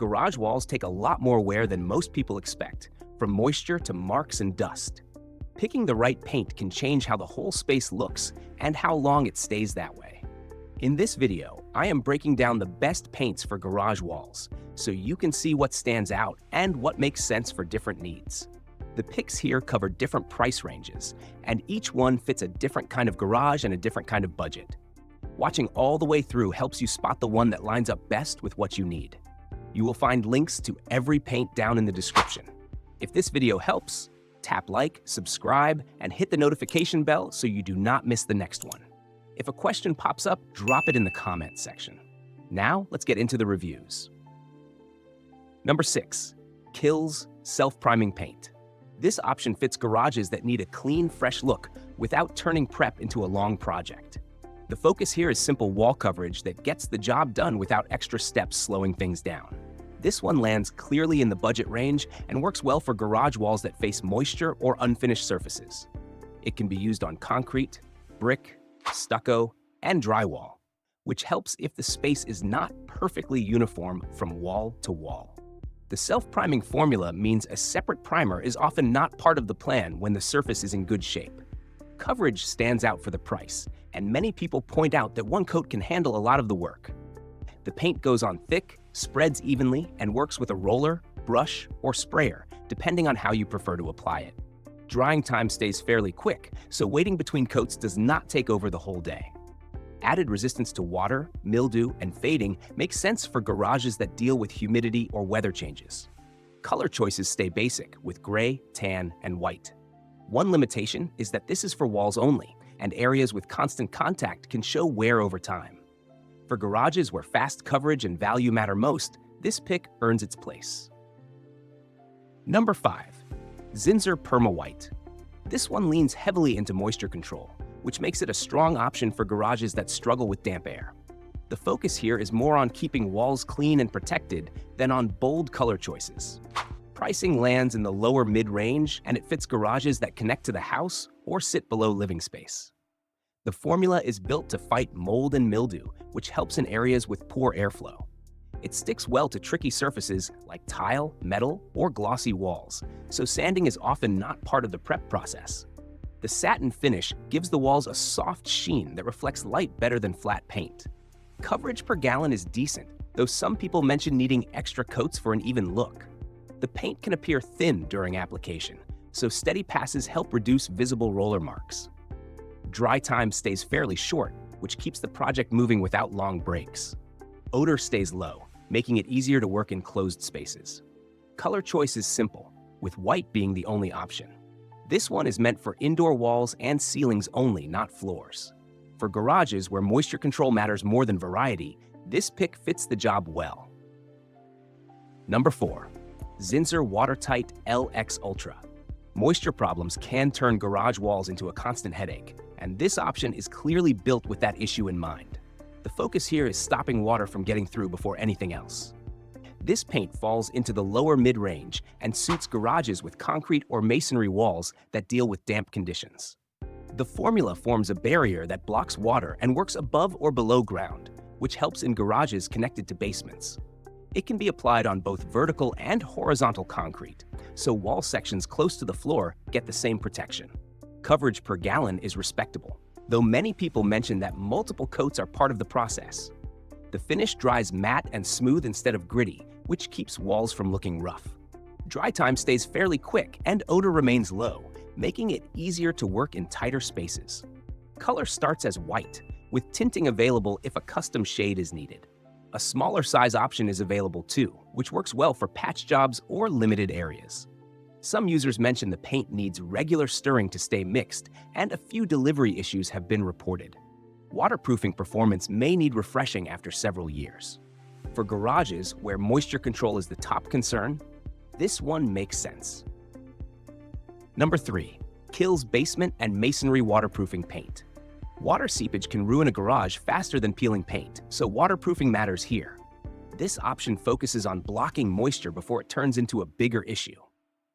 Garage walls take a lot more wear than most people expect, from moisture to marks and dust. Picking the right paint can change how the whole space looks and how long it stays that way. In this video, I am breaking down the best paints for garage walls, so you can see what stands out and what makes sense for different needs. The picks here cover different price ranges, and each one fits a different kind of garage and a different kind of budget. Watching all the way through helps you spot the one that lines up best with what you need. You will find links to every paint down in the description. If this video helps, tap like, subscribe, and hit the notification bell so you do not miss the next one. If a question pops up, drop it in the comments section. Now, let's get into the reviews. Number 6. Kilz Self-Priming Paint. This option fits garages that need a clean, fresh look without turning prep into a long project. The focus here is simple wall coverage that gets the job done without extra steps slowing things down. This one lands clearly in the budget range and works well for garage walls that face moisture or unfinished surfaces. It can be used on concrete, brick, stucco, and drywall, which helps if the space is not perfectly uniform from wall to wall. The self-priming formula means a separate primer is often not part of the plan when the surface is in good shape. Coverage stands out for the price, and many people point out that one coat can handle a lot of the work. The paint goes on thick, spreads evenly, and works with a roller, brush, or sprayer, depending on how you prefer to apply it. Drying time stays fairly quick, so waiting between coats does not take over the whole day. Added resistance to water, mildew, and fading makes sense for garages that deal with humidity or weather changes. Color choices stay basic, with gray, tan, and white. One limitation is that this is for walls only, and areas with constant contact can show wear over time. For garages where fast coverage and value matter most, this pick earns its place. Number 5. Zinsser Perma-White. This one leans heavily into moisture control, which makes it a strong option for garages that struggle with damp air. The focus here is more on keeping walls clean and protected than on bold color choices. Pricing lands in the lower mid-range, and it fits garages that connect to the house or sit below living space. The formula is built to fight mold and mildew, which helps in areas with poor airflow. It sticks well to tricky surfaces like tile, metal, or glossy walls, so sanding is often not part of the prep process. The satin finish gives the walls a soft sheen that reflects light better than flat paint. Coverage per gallon is decent, though some people mention needing extra coats for an even look. The paint can appear thin during application, so steady passes help reduce visible roller marks. Dry time stays fairly short, which keeps the project moving without long breaks. Odor stays low, making it easier to work in closed spaces. Color choice is simple, with white being the only option. This one is meant for indoor walls and ceilings only, not floors. For garages where moisture control matters more than variety, this pick fits the job well. Number 4. Zinsser Watertight LX Ultra. Moisture problems can turn garage walls into a constant headache, and this option is clearly built with that issue in mind. The focus here is stopping water from getting through before anything else. This paint falls into the lower mid-range and suits garages with concrete or masonry walls that deal with damp conditions. The formula forms a barrier that blocks water and works above or below ground, which helps in garages connected to basements. It can be applied on both vertical and horizontal concrete, so wall sections close to the floor get the same protection. Coverage per gallon is respectable, though many people mention that multiple coats are part of the process. The finish dries matte and smooth instead of gritty, which keeps walls from looking rough. Dry time stays fairly quick and odor remains low, making it easier to work in tighter spaces. Color starts as white, with tinting available if a custom shade is needed. A smaller size option is available too, which works well for patch jobs or limited areas. Some users mention the paint needs regular stirring to stay mixed, and a few delivery issues have been reported. Waterproofing performance may need refreshing after several years. For garages where moisture control is the top concern, this one makes sense. Number 3. Kilz Basement and Masonry Waterproofing Paint. Water seepage can ruin a garage faster than peeling paint, so waterproofing matters here. This option focuses on blocking moisture before it turns into a bigger issue.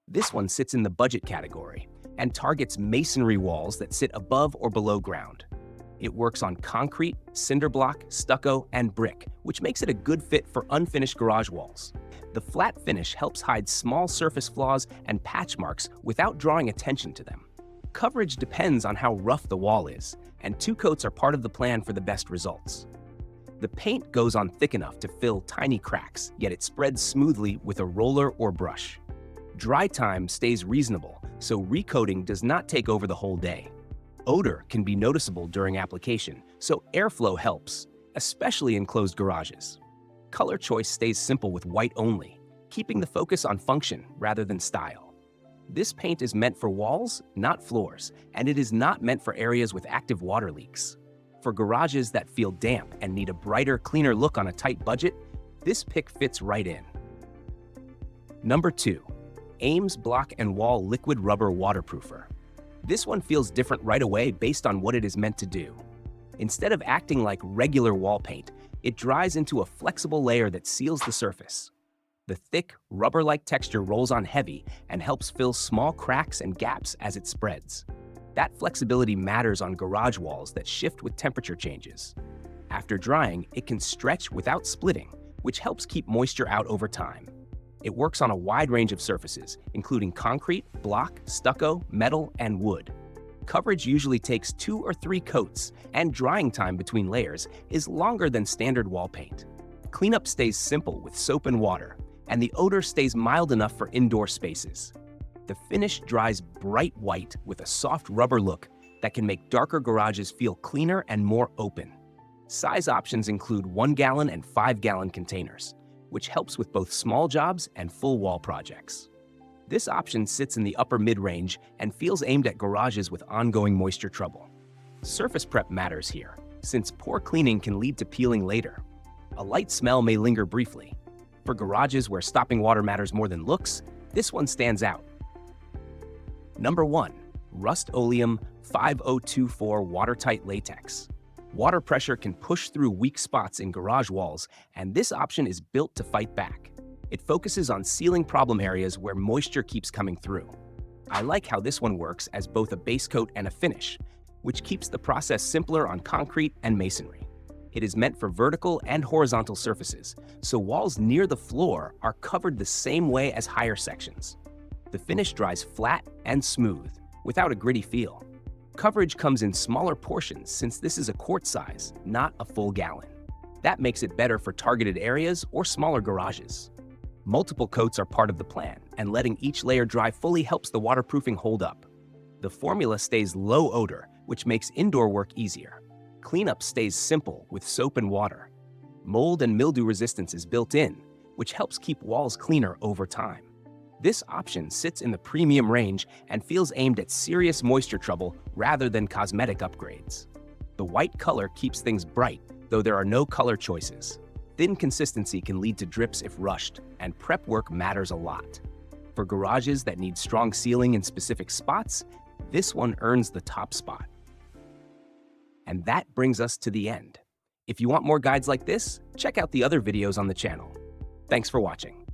This one sits in the budget category and targets masonry walls that sit above or below ground. It works on concrete, cinder block, stucco, and brick, which makes it a good fit for unfinished garage walls. The flat finish helps hide small surface flaws and patch marks without drawing attention to them. Coverage depends on how rough the wall is, and 2 coats are part of the plan for the best results. The paint goes on thick enough to fill tiny cracks, yet it spreads smoothly with a roller or brush. Dry time stays reasonable, so recoating does not take over the whole day. Odor can be noticeable during application, so airflow helps, especially in closed garages. Color choice stays simple with white only, keeping the focus on function rather than style. This paint is meant for walls, not floors, and it is not meant for areas with active water leaks. For garages that feel damp and need a brighter, cleaner look on a tight budget, this pick fits right in. Number 2. Ames Block and Wall Liquid Rubber Waterproofer. This one feels different right away based on what it is meant to do. Instead of acting like regular wall paint, it dries into a flexible layer that seals the surface. The thick, rubber-like texture rolls on heavy and helps fill small cracks and gaps as it spreads. That flexibility matters on garage walls that shift with temperature changes. After drying, it can stretch without splitting, which helps keep moisture out over time. It works on a wide range of surfaces, including concrete, block, stucco, metal, and wood. Coverage usually takes 2 or 3 coats, and drying time between layers is longer than standard wall paint. Cleanup stays simple with soap and water, and the odor stays mild enough for indoor spaces. The finish dries bright white with a soft rubber look that can make darker garages feel cleaner and more open. Size options include 1-gallon and 5-gallon containers, which helps with both small jobs and full wall projects. This option sits in the upper mid-range and feels aimed at garages with ongoing moisture trouble. Surface prep matters here, since poor cleaning can lead to peeling later. A light smell may linger briefly. For garages where stopping water matters more than looks, this one stands out. Number 1. RUST-OLEUM 5024 Watertight Latex. Water pressure can push through weak spots in garage walls, and this option is built to fight back. It focuses on sealing problem areas where moisture keeps coming through. I like how this one works as both a base coat and a finish, which keeps the process simpler on concrete and masonry. It is meant for vertical and horizontal surfaces, so walls near the floor are covered the same way as higher sections. The finish dries flat and smooth, without a gritty feel. Coverage comes in smaller portions since this is a quart size, not a full gallon. That makes it better for targeted areas or smaller garages. Multiple coats are part of the plan, and letting each layer dry fully helps the waterproofing hold up. The formula stays low odor, which makes indoor work easier. Cleanup stays simple with soap and water. Mold and mildew resistance is built in, which helps keep walls cleaner over time. This option sits in the premium range and feels aimed at serious moisture trouble rather than cosmetic upgrades. The white color keeps things bright, though there are no color choices. Thin consistency can lead to drips if rushed, and prep work matters a lot. For garages that need strong sealing in specific spots, this one earns the top spot. And that brings us to the end. If you want more guides like this, check out the other videos on the channel. Thanks for watching.